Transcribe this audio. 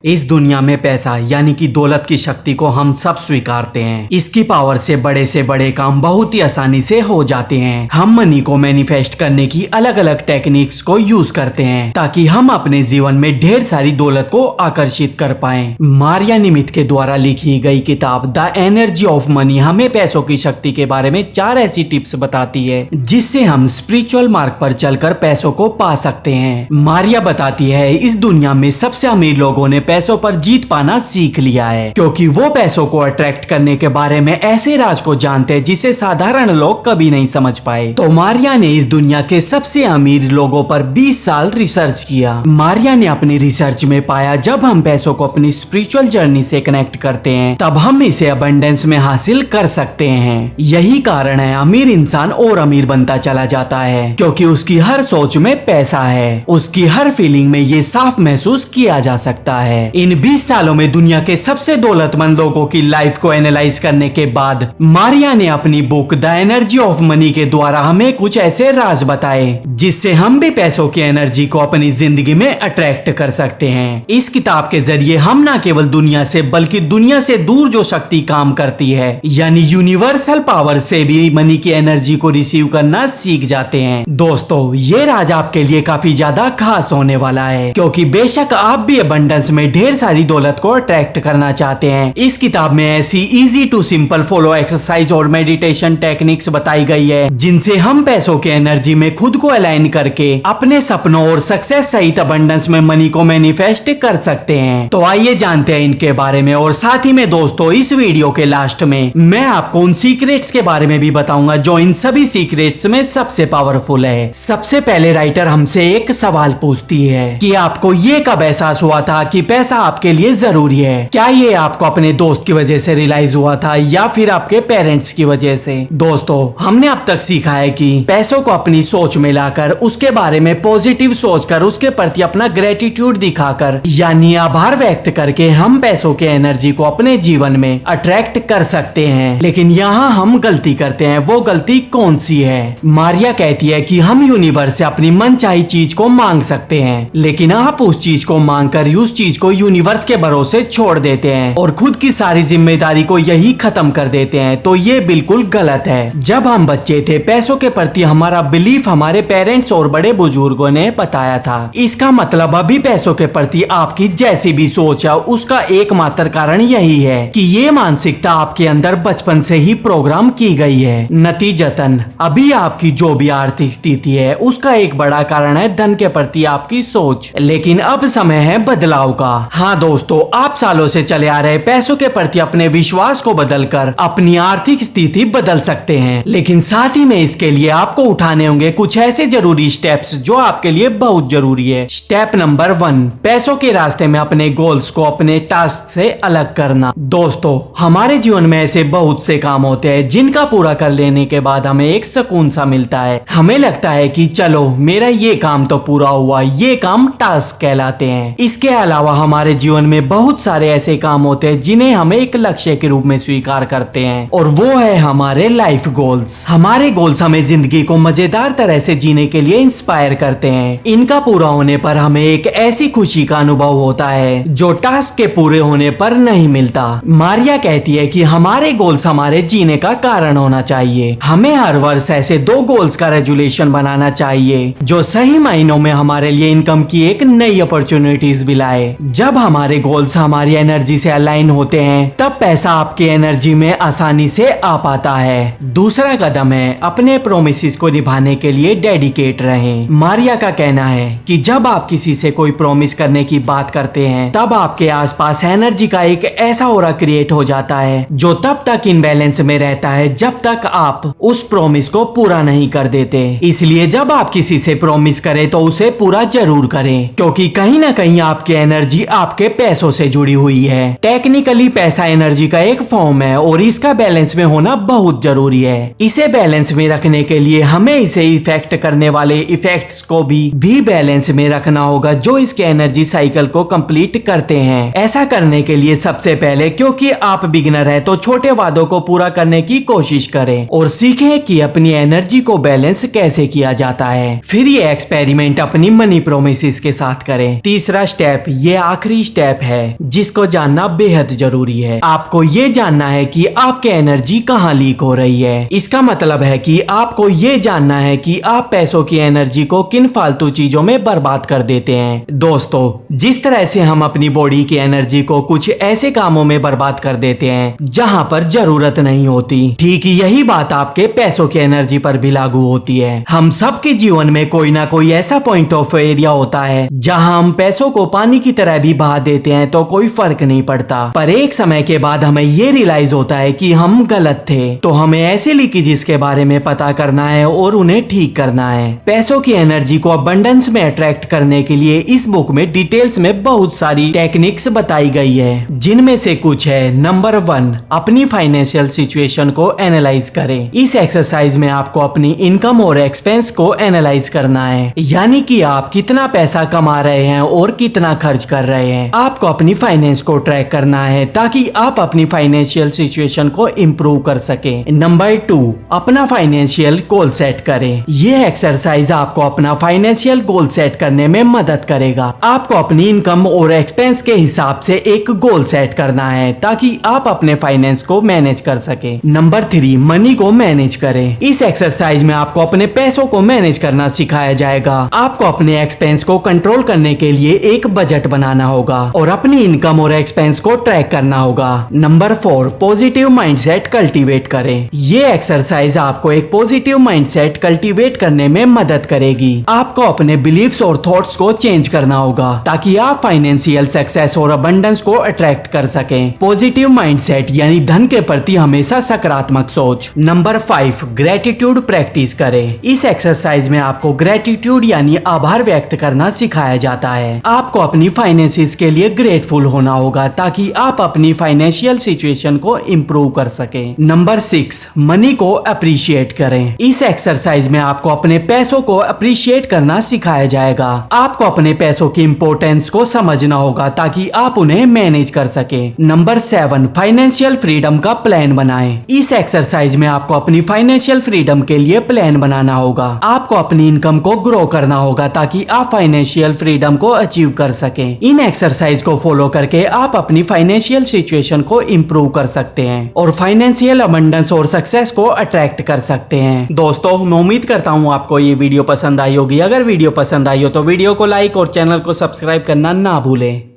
इस दुनिया में पैसा यानी कि दौलत की शक्ति को हम सब स्वीकारते हैं। इसकी पावर से बड़े काम बहुत ही आसानी से हो जाते हैं। हम मनी को मैनिफेस्ट करने की अलग अलग टेक्निक्स को यूज करते हैं ताकि हम अपने जीवन में ढेर सारी दौलत को आकर्षित कर पाएं। मारिया निमित के द्वारा लिखी गई किताब द एनर्जी ऑफ मनी हमें पैसों की शक्ति के बारे में 4 ऐसी टिप्स बताती है जिससे हम स्पिरिचुअल मार्ग पर चलकर पैसों को पा सकते हैं। मारिया बताती है इस दुनिया में सबसे अमीर लोगों ने पैसों पर जीत पाना सीख लिया है क्योंकि वो पैसों को अट्रैक्ट करने के बारे में ऐसे राज को जानते हैं जिसे साधारण लोग कभी नहीं समझ पाए। तो मारिया ने इस दुनिया के सबसे अमीर लोगों पर 20 साल रिसर्च किया। मारिया ने अपनी रिसर्च में पाया जब हम पैसों को अपनी स्पिरिचुअल जर्नी से कनेक्ट करते हैं तब हम इसे अबंडेंस में हासिल कर सकते हैं। यही कारण है अमीर इंसान और अमीर बनता चला जाता है क्योंकि उसकी हर सोच में पैसा है। उसकी हर फीलिंग में ये साफ महसूस किया जा सकता है। इन 20 सालों में दुनिया के सबसे दौलतमंद लोगों की लाइफ को एनालाइज करने के बाद मारिया ने अपनी book the energy of money के द्वारा हमें कुछ ऐसे राज बताए जिससे हम भी पैसों की एनर्जी को अपनी जिंदगी में अट्रैक्ट कर सकते हैं। इस किताब के जरिए हम न केवल दुनिया से बल्कि दुनिया से दूर जो शक्ति काम करती है यानी यूनिवर्सल पावर से भी मनी की एनर्जी को रिसीव करना सीख जाते हैं। दोस्तों ये राज आपके लिए काफी ज्यादा खास होने वाला है क्योंकि बेशक आप भी अबंडेंस में ढेर सारी दौलत को अट्रैक्ट करना चाहते हैं। इस किताब में ऐसी easy to simple follow exercise और मेडिटेशन टेक्निक्स बताई गई है जिनसे हम पैसों के एनर्जी में खुद को अलाइन करके अपने सपनों और सक्सेस सहित अबंडेंस में मनी को मैनिफेस्ट कर सकते हैं। तो आइए जानते हैं इनके बारे में। और साथ ही में दोस्तों इस वीडियो के लास्ट में मैं आपको उन सीक्रेट्स के बारे में भी बताऊंगा जो इन सभी सीक्रेट्स में सबसे पावरफुल है। सबसे पहले राइटर हमसे एक सवाल पूछती है कि आपको ये कब एहसास हुआ था कि पैसा आपके लिए जरूरी है? क्या ये आपको अपने दोस्त की वजह से रियलाइज हुआ था या फिर आपके पेरेंट्स की वजह से? दोस्तों हमने अब तक सीखा है कि पैसों को अपनी सोच में लाकर उसके बारे में पॉजिटिव सोचकर उसके प्रति अपना ग्रेटिट्यूड दिखाकर यानी आभार व्यक्त करके हम पैसों के एनर्जी को अपने जीवन में अट्रैक्ट कर सकते हैं। लेकिन यहाँ हम गलती करते हैं। वो गलती कौन सी है? मारिया कहती है कि हम यूनिवर्स से अपनी मनचाही चीज को मांग सकते हैं लेकिन आप उस चीज को मांग कर उस चीज को यूनिवर्स के भरोसे छोड़ देते हैं और खुद की सारी जिम्मेदारी को यही खत्म कर देते हैं। तो ये बिल्कुल गलत है। जब हम बच्चे थे पैसों के प्रति हमारा बिलीफ हमारे पेरेंट्स और बड़े बुजुर्गों ने बताया था। इसका मतलब अभी पैसों के प्रति आपकी जैसी भी सोच है उसका एकमात्र कारण यही है कि ये मानसिकता आपके अंदर बचपन से ही प्रोग्राम की गई है। नतीजतन अभी आपकी जो भी आर्थिक स्थिति है उसका एक बड़ा कारण है धन के प्रति आपकी सोच। लेकिन अब समय है बदलाव का। हाँ दोस्तों आप सालों से चले आ रहे पैसों के प्रति अपने विश्वास को बदलकर अपनी आर्थिक स्थिति बदल सकते हैं। लेकिन साथ ही में इसके लिए आपको उठाने होंगे कुछ ऐसे जरूरी स्टेप्स जो आपके लिए बहुत जरूरी है। स्टेप नंबर 1 पैसों के रास्ते में अपने गोल्स को अपने टास्क से अलग करना। दोस्तों हमारे जीवन में ऐसे बहुत से काम होते हैं जिनका पूरा कर लेने के बाद हमें एक सुकून सा मिलता है। हमें लगता है कि चलो मेरा ये काम तो पूरा हुआ। ये काम टास्क कहलाते हैं। इसके अलावा हमारे जीवन में बहुत सारे ऐसे काम होते हैं जिन्हें हमें एक लक्ष्य के रूप में स्वीकार करते हैं और वो है हमारे लाइफ गोल्स। हमारे गोल्स हमें जिंदगी को मजेदार तरह से जीने के लिए इंस्पायर करते हैं। इनका पूरा होने पर हमें एक ऐसी खुशी का अनुभव होता है जो टास्क के पूरे होने पर नहीं मिलता। मारिया कहती है कि हमारे गोल्स हमारे जीने का कारण होना चाहिए। हमें हर वर्ष ऐसे 2 गोल्स का रेजुलेशन बनाना चाहिए जो सही मायनों में हमारे लिए इनकम की एक नई अपॉर्चुनिटीज भी लाए। जब हमारे गोल्स हमारी एनर्जी से अलाइन होते हैं तब पैसा आपकी एनर्जी में आसानी से आ पाता है। दूसरा कदम है अपने प्रोमिसेस को निभाने के लिए डेडिकेट रहें। मारिया का कहना है कि जब आप किसी से कोई प्रॉमिस करने की बात करते हैं तब आपके आसपास एनर्जी का एक ऐसा ऑरा क्रिएट हो जाता है जो तब तक इनबैलेंस में रहता है जब तक आप उस प्रॉमिस को पूरा नहीं कर देते। इसलिए जब आप किसी से प्रॉमिस करें तो उसे पूरा जरूर करें क्योंकि कहीं ना कहीं आपकी एनर्जी आपके पैसों से जुड़ी हुई है। टेक्निकली पैसा एनर्जी का एक फॉर्म है और इसका बैलेंस में होना बहुत जरूरी है। इसे बैलेंस में रखने के लिए हमें इसे इफेक्ट करने वाले इफेक्ट्स को भी बैलेंस में रखना होगा जो इसके एनर्जी साइकिल को कंप्लीट करते हैं। ऐसा करने के लिए सबसे पहले क्योंकि आप बिगिनर है तो छोटे वादों को पूरा करने की कोशिश करें और सीखें कि अपनी एनर्जी को बैलेंस कैसे किया जाता है। फिर ये एक्सपेरिमेंट अपनी मनी प्रोमिसेस के साथ करें। तीसरा स्टेप ये आखिरी स्टेप है जिसको जानना बेहद जरूरी है। आपको ये जानना है कि आपके एनर्जी कहाँ लीक हो रही है। इसका मतलब है कि आपको ये जानना है कि आप पैसों की एनर्जी को किन फालतू चीजों में बर्बाद कर देते हैं। दोस्तों, जिस तरह से हम अपनी बॉडी की एनर्जी को कुछ ऐसे कामों में बर्बाद कर देते हैं जहां पर जरूरत नहीं होती, ठीक यही बात आपके पैसों की एनर्जी पर भी लागू होती है। हम सबके जीवन में कोई ना कोई ऐसा पॉइंट ऑफ एरिया होता है जहां हम पैसों को पानी की तरह भी बहा देते हैं तो कोई फर्क नहीं पड़ता, पर एक समय के बाद हमें ये रियलाइज होता है कि हम गलत थे। तो हमें ऐसे लीकेजेस के बारे में पता करना है और उन्हें ठीक करना है। पैसों की एनर्जी को अबंडेंस में अट्रैक्ट करने के लिए इस बुक में डिटेल्स में बहुत सारी टेक्निक्स बताई गई है, जिनमें से कुछ है। नंबर 1, अपनी फाइनेंशियल सिचुएशन को एनालाइज करें। इस एक्सरसाइज में आपको अपनी इनकम और एक्सपेंस को एनालाइज करना है, यानी कि आप कितना पैसा कमा रहे हैं और कितना खर्च कर रहे हैं। आपको अपनी फाइनेंस को ट्रैक करना है ताकि आप अपनी फाइनेंशियल सिचुएशन को इम्प्रूव कर सके। नंबर 2, अपना फाइनेंशियल गोल सेट करें। ये एक्सरसाइज आपको अपना फाइनेंशियल गोल सेट करने में मदद करेगा। आपको अपनी इनकम और एक्सपेंस के हिसाब से एक गोल सेट करना है ताकि आप अपने फाइनेंस को मैनेज कर सके। नंबर 3, मनी को मैनेज करें। इस एक्सरसाइज में आपको अपने पैसों को मैनेज करना सिखाया जाएगा। आपको अपने एक्सपेंस को कंट्रोल करने के लिए एक बजट बनाना होगा और अपनी इनकम और एक्सपेंस को ट्रैक करना होगा। नंबर 4, पॉजिटिव माइंडसेट कल्टीवेट करें। ये एक्सरसाइज आपको एक पॉजिटिव माइंडसेट कल्टीवेट करने में मदद करेगी। आपको अपने बिलीफ्स और थॉट्स को चेंज करना होगा ताकि आप फाइनेंशियल सक्सेस और अबंडेंस को अट्रैक्ट कर सकें। पॉजिटिव माइंडसेट यानी धन के प्रति हमेशा सकारात्मक सोच। नंबर 5, ग्रेटिट्यूड प्रैक्टिस करें। इस एक्सरसाइज में आपको ग्रेटिट्यूड यानी आभार व्यक्त करना सिखाया जाता है। आपको अपनी फाइनेंसिस के लिए ग्रेटफुल होना होगा ताकि आप अपनी फाइनेंशियल सिचुएशन को इम्प्रूव कर सके। नंबर 6, मनी को अप्रिशिएट करें। इस एक्सरसाइज में आपको अपने पैसों को अप्रिशिएट करना सिखाया जाएगा। आपको अपने पैसों की इम्पोर्टेंस को समझना होगा ताकि आप उन्हें मैनेज कर सके। नंबर 7, फाइनेंशियल फ्रीडम का प्लान बनाएं। इस एक्सरसाइज में आपको अपनी फाइनेंशियल फ्रीडम के लिए प्लान बनाना होगा। आपको अपनी इनकम को ग्रो करना होगा ताकि आप फाइनेंशियल फ्रीडम को अचीव कर सकें। इन एक्सरसाइज को फॉलो करके आप अपनी फाइनेंशियल सिचुएशन को इम्प्रूव कर सकते हैं और फाइनेंशियल अबंडेंस और सक्सेस को अट्रैक्ट कर सकते हैं। दोस्तों, मैं उम्मीद करता हूँ आपको ये वीडियो पसंद आई होगी। अगर वीडियो पसंद आई हो तो वीडियो को लाइक और चैनल को सब्सक्राइब करना ना भूलें।